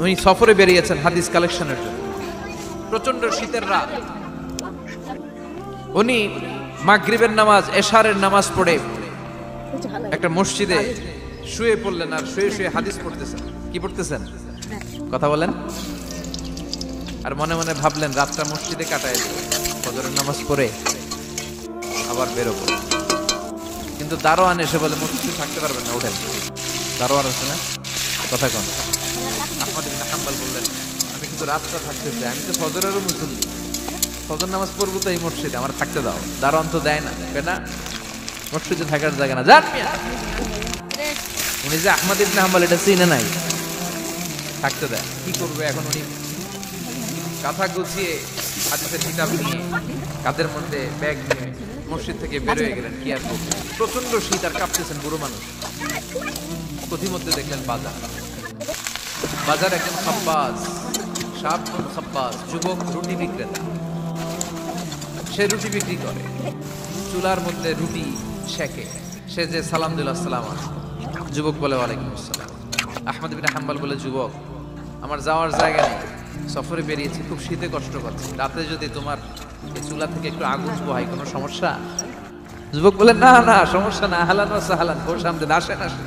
উনি সফরে বেরিয়েছেন হাদিস কালেকশনের জন্য। প্রচন্ড শীতের রাত, উনি মাগরিবের নামাজ এশারের নামাজ পড়ে একটা মসজিদে শুয়ে পড়লেন, আর শুয়ে শুয়ে হাদিস পড়তেছেন। কি পড়তেছেন? কথা বলেন। আর মনে মনে ভাবলেন রাতটা মসজিদে কাটায় দেব, ফজরের নামাজ পড়ে আবার বেরোবো। কিন্তু দারোয়ান এসে বলে মসজিদে থাকতে পারবেন না, ওঠেন। দারোয়ান আছে না, কথা কন। আহমদ ইবনে হাম্বল বললেন আমি কিন্তু রাতটা থাকতে চাই, আমি তো ফজরেরও মুসল্লি, ফজর নামাজ পড়বো তো এই মসজিদে, আমার থাকতে দাও। দারোয়ান তো দেয় না, কেনা মসজিদে থাকার জায়গা না, যান। উনি যে আহমদ ইবনে হাম্বল এটা চিনে নাই, থাকতে দেয়। কি করবে এখন? উনি কাঁথা গুছিয়ে হাদিসের কিতাব নিয়ে কাঁধের মধ্যে ব্যাগ নিয়ে মসজিদ থেকে বের হয়ে গেলেন। কি আর করবেন, প্রচন্ড শীত, আর কাঁপতেছেন বুড়ো মানুষ। পথিমধ্যে দেখলেন বাজার, বাজার একজন খাব্বাস, শাবুন খাব্বাস, যুবক রুটি বিক্রেতা। সে রুটি বিক্রি করে, চুলার মধ্যে রুটি সেকে। সে যে সালাম দিল আসসালাম, যুবক বলে ওয়ালাইকুম আসসালাম। আহমদ ইবনে হাম্বল বলে যুবক আমার যাওয়ার জায়গা নেই, সফরে বেরিয়েছি, খুব শীতে কষ্ট পাচ্ছি, রাতে যদি তোমার এই চুলা থেকে একটু আগুন পোহাই কোনো সমস্যা? যুবক বলে না না সমস্যা না, আহলান ওয়া সাহলান, বসে আসেন আসেন।